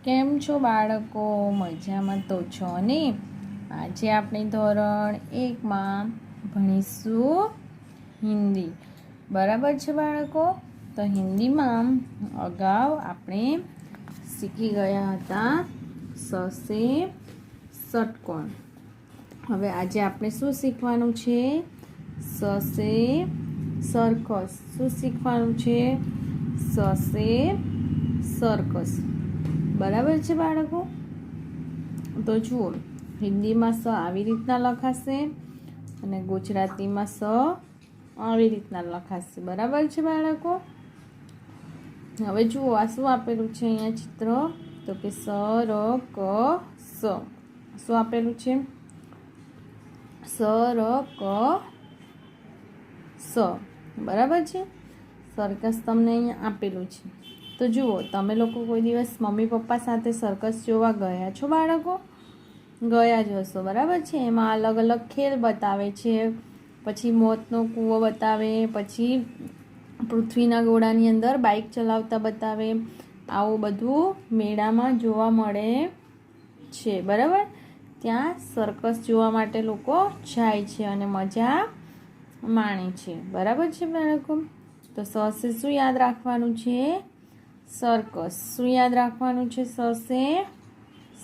કેમ છો બાળકો? મજામાં તો છો ને? આજે આપણે ધોરણ 1માં ભણીશું હિન્દી. બરાબર છે બાળકો? તો હિન્દીમાં અગાઉ આપણે શીખી ગયા હતા સ સે ષટકોણ. હવે આજે આપણે શું શીખવાનું છે? સ સે સર્કસ. શું શીખવાનું છે? સ સે સર્કસ. બરાબર છે બાળકો? તો જુઓ, હિન્દીમાં સ આવી રીતના લખાશે અને ગુજરાતીમાં સ આવી રીતના લખાશે. બરાબર છે બાળકો? હવે જુઓ, આ શું આપેલું છે અહીંયા ચિત્ર? તો કે સ ર ક સ. શું આપેલું છે? સ ર ક સ. બરાબર છે? સર્કસ તમને અહીંયા આપેલું છે. તો જુઓ, તમે લોકો કોઈ દિવસ મમ્મી પપ્પા સાથે સર્કસ જોવા ગયા છો બાળકો? ગયા જ હશો. બરાબર છે? એમાં અલગ અલગ ખેલ બતાવે છે. પછી મોતનો કૂવો બતાવે, પછી પૃથ્વીના ગોળાની અંદર બાઇક ચલાવતા બતાવે. આવું બધું મેળામાં જોવા મળે છે. બરાબર? ત્યાં સર્કસ જોવા માટે લોકો જાય છે અને મજા માણે છે. બરાબર છે બાળકો? તો સ સે શું યાદ રાખવાનું છે? સર્કસ. શું યાદ રાખવાનું છે? સ સે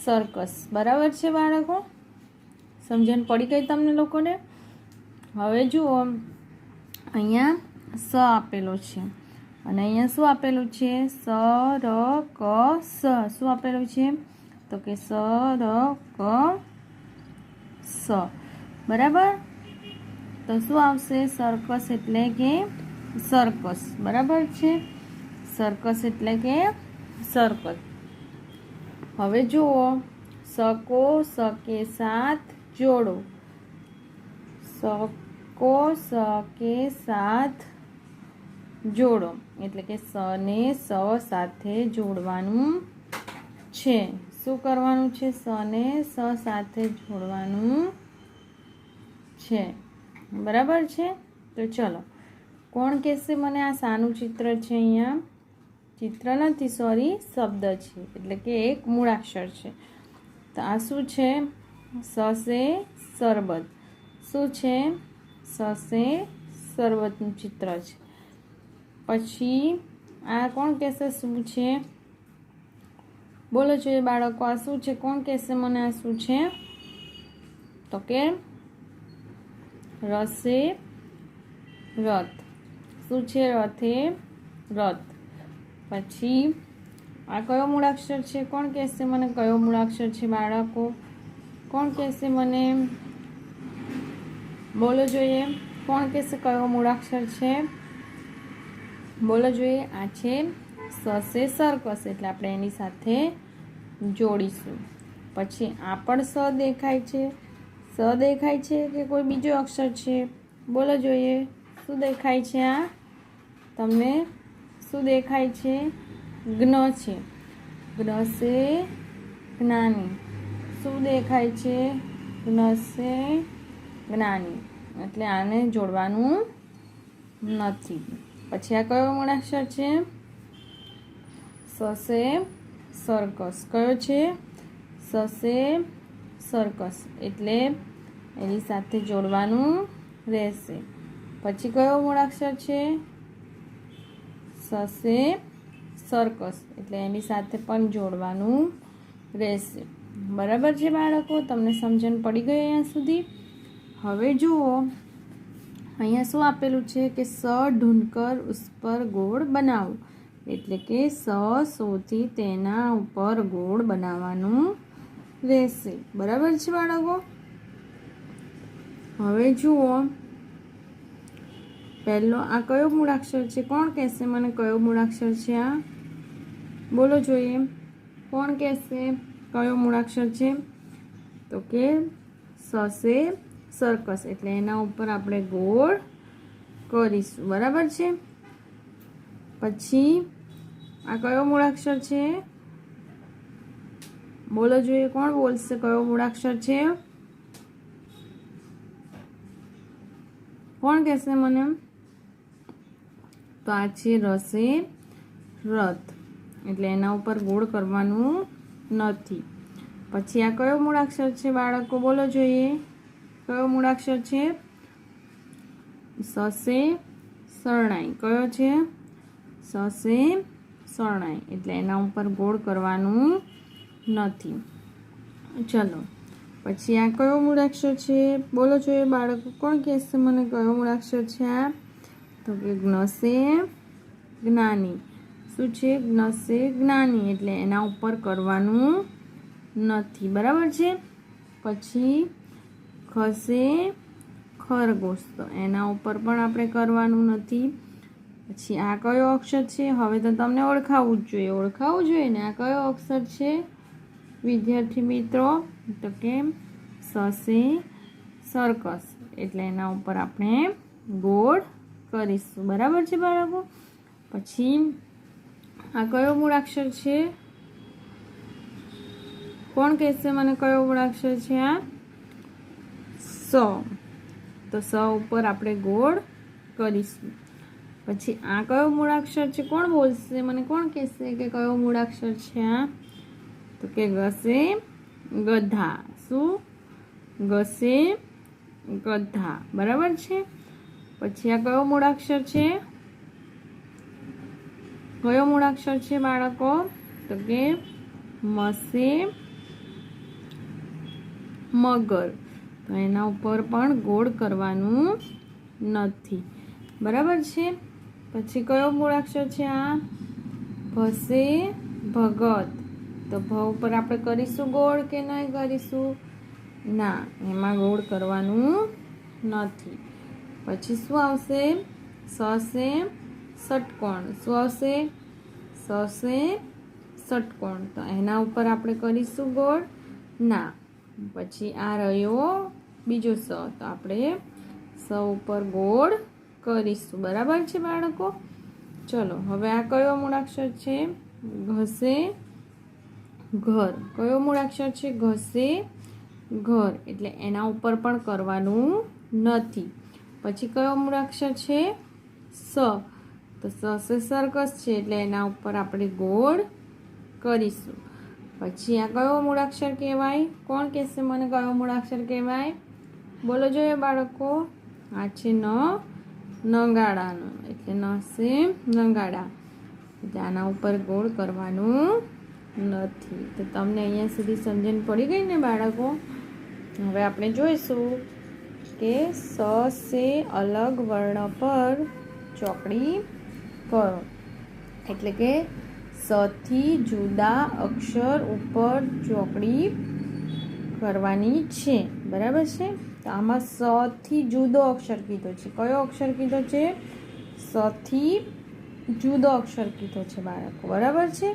સર્કસ. બરાબર છે બાળકો? સમજણ પડી ગઈ તમને લોકોને? હવે જુઓ, અહીંયા સ આપેલો છે અને અહીંયા શું આપેલું છે? સ ર ક સ. શું આપેલું છે? તો કે સ ર ક સ. બરાબર? તો શું આવશે? સર્કસ એટલે કે સર્કસ. બરાબર છે? સર્કસ એટલે કે સર્કસ. હવે જુઓ, સકો સકે સાથ જોડો. સકો સકે સાથ જોડો એટલે કે સ ને સ સાથે જોડવાનું છે. શું કરવાનું છે? સ ને સ સાથે જોડવાનું છે. બરાબર છે? તો ચલો, કોણ કહેશે મને આ શાનું ચિત્ર છે? અહીંયા ચિત્ર નથી, સોરી, શબ્દ છે, એટલે કે એક મૂળાક્ષર છે. તો આ શું છે? સ સે સરબત. શું છે? સ સે સરબતનું ચિત્ર છે. પછી આ કોણ કહેશે શું છે? બોલો જોઈએ બાળકો, આ શું છે? કોણ કહેશે મને આ શું છે? તો કે રસે રથ. શું છે? રથે રથ. પછી આ કયો મૂળાક્ષર છે? કોણ કહેશે મને કયો મૂળાક્ષર છે બાળકો? કોણ કહેશે મને? બોલો જોઈએ, કોણ કહેશે કયો મૂળાક્ષર છે? બોલો જોઈએ. આ છે સ સે સર્કસ, એટલે આપણે એની સાથે જોડીશું. પછી આ પણ સ દેખાય છે. સ દેખાય છે કે કોઈ બીજો અક્ષર છે? બોલો જોઈએ, શું દેખાય છે? આ તમને શું દેખાય છે? જ્ઞ છે. જ્ઞ સે જ્ઞાની. શું દેખાય છે? જ્ઞ સે જ્ઞાની. એટલે આને જોડવાનું નથી. પછી આ કયો મૂળાક્ષર છે? સ સે સર્કસ. કયો છે? સ સે સર્કસ, એટલે એની સાથે જોડવાનું રહેશે. પછી કયો મૂળાક્ષર છે? સ સે સર્કસ, એટલે એની સાથે પણ જોડવાનું રહેશે. બરાબર છે બાળકો? તમને સમજણ પડી ગઈ અહીંયા સુધી? હવે જુઓ, અહીંયા શું આપેલું છે કે સ ઢૂંઢકર ઉસ પર ગોળ બનાવો. એટલે કે સ સોથી તેના ઉપર ગોળ બનાવવાનું રહેશે. બરાબર છે બાળકો? હવે જુઓ, પહેલો આ કયો મૂળાક્ષર છે? કોણ કહેશે મને કયો મૂળાક્ષર છે? આ બોલો જોઈએ, કોણ કહેશે કયો મૂળાક્ષર છે? તો કે સ સે સર્કસ, એટલે એના ઉપર આપણે ગોળ કરીશું. બરાબર છે? પછી આ કયો મૂળાક્ષર છે? બોલો જોઈએ, કોણ બોલશે કયો મૂળાક્ષર છે? કોણ કહેશે મને? તો આ છે રસે રથ, એટલે એના ઉપર ગોળ કરવાનું નથી. પછી આ કયો મૂળાક્ષર છે બાળકો, બોલો જોઈએ, કયો મૂળાક્ષર છે? સસે શરણાઈ. કયો છે? સસે શરણાઈ. એટલે એના ઉપર ગોળ કરવાનું નથી. ચલો, પછી આ કયો મૂળાક્ષર છે? બોલો જોઈએ બાળકો, કોણ કહેશે મને કયો મૂળાક્ષર છે આ? તો કે જ્ઞસે જ્ઞાની. શું છે? જ્ઞસે જ્ઞાની. એટલે એના ઉપર કરવાનું નથી. બરાબર છે. પછી ખસે ખરગોશ. તો એના ઉપર પણ આપણે કરવાનું નથી. પછી આ કયો અક્ષર છે? હવે તો તમને ઓળખાવવું જ જોઈએ. ઓળખાવવું જોઈએ ને, આ કયો અક્ષર છે વિદ્યાર્થી મિત્રો? તો કે સસે સર્કસ. એટલે એના ઉપર આપણે ગોળ કરીશું. બરાબર છે બાળકો. પછી આ કયો મૂળાક્ષર છે? કોણ કહેશે મને કયો મૂળાક્ષર છે આ? સ. તો સ ઉપર આપણે ગોળ કરીશું. પછી આ કયો મૂળાક્ષર છે? કોણ બોલશે મને, કોણ કહેશે કે કયો મૂળાક્ષર છે આ? તો કે ગસે ગધા. શું? ગસે ગધા. બરાબર છે. પછી આ કયો મૂળાક્ષર છે? કયો મૂળાક્ષર છે બાળકો? તો કે મસે મગર. તો એના ઉપર પણ ગોળ કરવાનું નથી. બરાબર છે. પછી કયો મૂળાક્ષર છે આ? ભસે ભગત. તો ભ ઉપર આપણે કરીશું ગોળ કે નહીં કરીશું? ના, એમાં ગોળ કરવાનું નથી. પછી શું આવશે? સસે ષટકોણ. શું આવશે? સસે ષટકોણ. તો એના ઉપર આપણે કરીશું ગોળ? ના. પછી આ રહ્યો બીજો સ. તો આપણે સ ઉપર ગોળ કરીશું. બરાબર છે બાળકો. ચલો, હવે આ કયો મૂળાક્ષર છે? ઘસે ઘર. કયો મૂળાક્ષર છે? ઘસે ઘર. એટલે એના ઉપર પણ કરવાનું નથી. પછી કયો મૂળાક્ષર છે? સ. તો સસે સર્કસ છે. એટલે એના ઉપર આપણે ગોળ કરીશું. પછી આ કયો મૂળાક્ષર કહેવાય? કોણ કહેશે મને કયો મૂળાક્ષર કહેવાય? બોલો જોઈએ બાળકો. આ છે નગાડાનો. એટલે નસે નગાડા. એટલે આના ઉપર ગોળ કરવાનું નથી. તો તમને અહીંયા સુધી સમજણ પડી ગઈ ને બાળકો? હવે આપણે જોઈશું કે સ સે અલગ વર્ણ પર ચોકડી કરો. એટલે કે સથી જુદા અક્ષર ઉપર ચોકડી કરવાની છે. બરાબર છે. તો આમાં સથી જુદો અક્ષર કીધો છે. કયો અક્ષર કીધો છે? સથી જુદો અક્ષર કીધો છે બાળકો. બરાબર છે.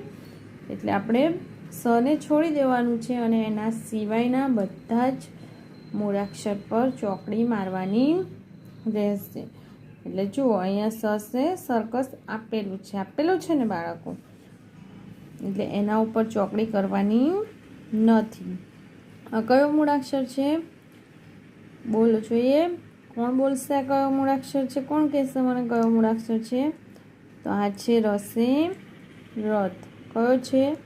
એટલે આપણે સને છોડી દેવાનું છે અને એના સિવાયના બધા જ મૂળાક્ષર પર ચોકડી મારવાની રહેશે. એટલે જુઓ, અહીંયા સસે સર્કસ આપેલું છે ને બાળકો? એટલે એના ઉપર ચોકડી કરવાની નથી. આ કયો મૂળાક્ષર છે? બોલો જોઈએ, કોણ બોલશે આ કયો મૂળાક્ષર છે? કોણ કહેશે મને કયો મૂળાક્ષર છે? તો આ છે રસે રથ. કયો છે?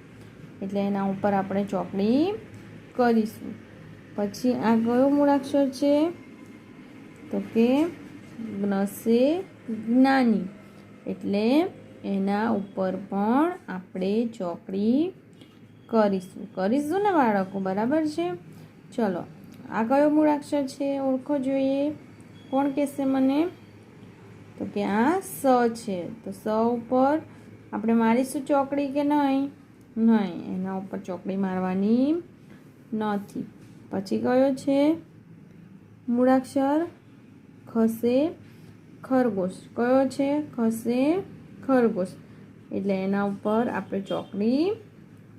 એટલે એના ઉપર આપણે ચોકડી કરીશું. પછી આ કયો મૂળાક્ષર છે? તો કે જ્ઞસે જ્ઞાની. એટલે એના ઉપર પણ આપણે ચોકડી કરીશું ને બાળકો? બરાબર છે. ચલો, આ કયો મૂળાક્ષર છે? ઓળખો જોઈએ. કોણ કહેશે મને? તો કે આ સ છે. તો સ ઉપર આપણે મારીશું ચોકડી કે નહીં? નહીં, એના ઉપર ચોકડી મારવાની નથી. પછી કયો છે મૂળાક્ષર? ખસે ખરગોશ. કયો છે? ખસે ખરગોશ. એટલે એના ઉપર આપણે ચોકડી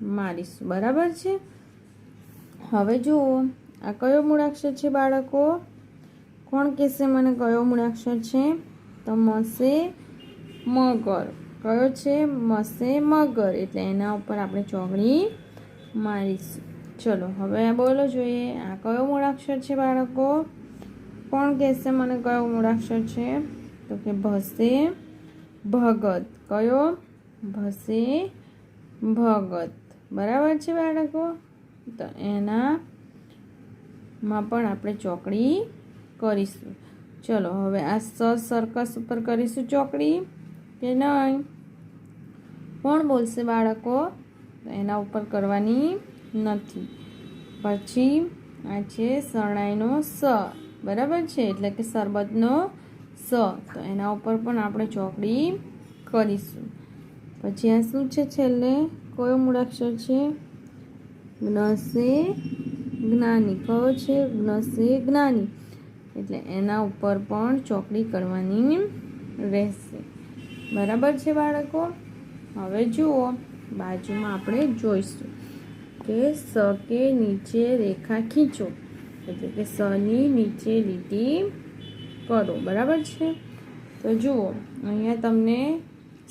મારીશું. બરાબર છે. હવે જુઓ, આ કયો મૂળાક્ષર છે બાળકો? કોણ કહેશે મને કયો મૂળાક્ષર છે? તો મસે મગર. કયો છે? મસે મગર. એટલે એના ઉપર આપણે ચોકડી મારીશું. ચલો, હવે બોલો જોઈએ, આ કયો મૂળાક્ષર છે બાળકો? કોણ કહેશે મને કયો મૂળાક્ષર છે? તો કે ભસે ભગત. કયો? ભસે ભગત. બરાબર છે બાળકો? તો એનામાં પણ આપણે ચોકડી કરીશું. ચલો હવે આ સર્કસ ઉપર કરીશું ચોકડી કે નહીં? કોણ બોલશે બાળકો? તો એના ઉપર કરવાની નથી. પછી આ છે શરણાઈનો સ, બરાબર છે, એટલે કે શરબતનો સ, તો એના ઉપર પણ આપણે ચોકડી કરીશું. પછી આ શું છે છેલ્લે? કયો મૂળાક્ષર છે? જ્ઞસે જ્ઞાની. કયો છે? જ્ઞસે જ્ઞાની, એટલે એના ઉપર પણ ચોકડી કરવાની રહેશે. બરાબર છે બાળકો? હવે જુઓ, બાજુમાં આપણે જોઈશું કે સ કે નીચે રેખા ખીંચો, એટલે કે સની નીચે લીટી કરો. બરાબર છે? તો જુઓ, અહીંયા તમને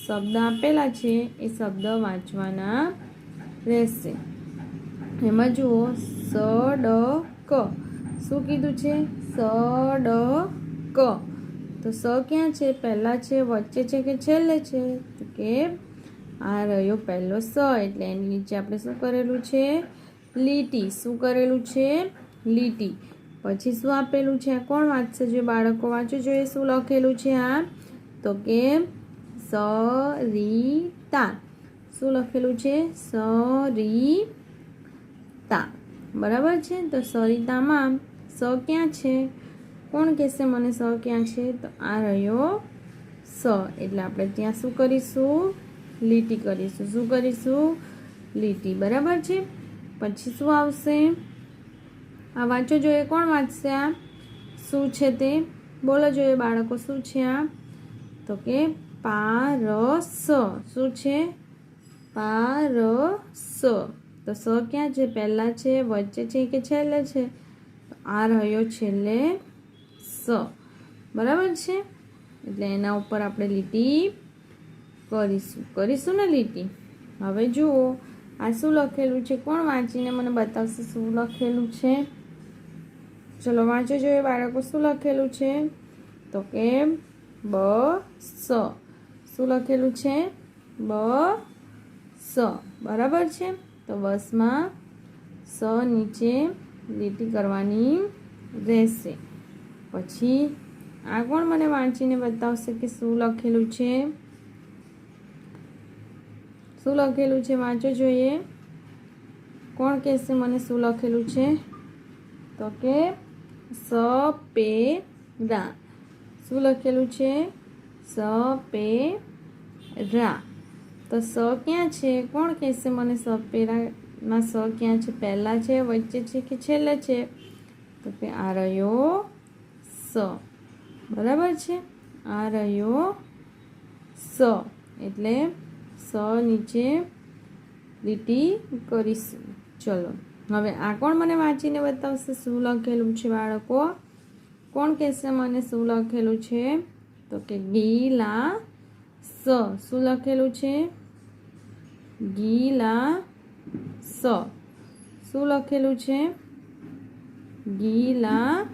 શબ્દ આપેલા છે, એ શબ્દ વાંચવાના રહેશે. એમાં જુઓ, સ ડ ક. શું કીધું છે? સ ડ ક. તો સ ક્યાં છે? પહેલાં છે, વચ્ચે છે કે છેલ્લે છે? તો કે આ રહ્યો પહેલો સ, એટલે એની નીચે આપણે શું કરેલું છે? લીટી. શું કરેલું છે? લીટી. પછી શું આપેલું છે? આ કોણ વાંચશે? જો બાળકો વાંચવું જોઈએ શું લખેલું છે આ? તો કે સરિતા. શું લખેલું છે? સરિતા. બરાબર છે? તો સરિતામાં સ ક્યાં છે? કોણ કહેશે મને સ ક્યાં છે? તો આ રહ્યો સ, એટલે આપણે ત્યાં શું કરીશું? લીટી કરીશું. શું કરીશું? લીટી. બરાબર છે? પછી શું આવશે? આ વાંચો જોઈએ. કોણ વાંચશે આ? શું છે તે બોલો જોઈએ બાળકો. શું છે આ? તો કે પારસ. શું છે? પારસ. તો સ ક્યાં છે? પહેલાં છે, વચ્ચે છે કે છેલ્લે છે? આ રહ્યો છેલ્લે સ. બરાબર છે? એટલે એના ઉપર આપણે લીટી કરીશું ને લીટી. હવે જુઓ, આ શું લખેલું છે? કોણ વાંચીને મને બતાવશે શું લખેલું છે? ચલો વાંચો જોઈએ બાળકો. શું લખેલું છે? તો કે બસ. શું લખેલું છે? બસ. બરાબર છે? તો બસમાં સ નીચે લીટી કરવાની રહેશે. પછી આ કોણ મને વાંચીને બતાવશે કે શું લખેલું છે? શું લખેલું છે? વાંચો જોઈએ. કોણ કહેશે મને શું લખેલું છે? તો કે સપેરા. શું લખેલું છે? સપેરા. તો સ ક્યાં છે? કોણ કહેશે મને? સપેરામાં સ ક્યાં છે? પહેલાં છે, વચ્ચે છે કે છેલ્લે છે? તો કે આ રહ્યો સ. બરાબર છે? આ રહ્યો સ, એટલે સ નીચે લીટી કરીશું. ચલો હવે આ કોણ મને વાંચીને બતાવશે શું લખેલું છે બાળકો? કોણ કહેશે મને શું લખેલું છે? તો કે ગીલાસ. શું લખેલું છે? ગીલાસ. શું લખેલું છે? ગીલાસ.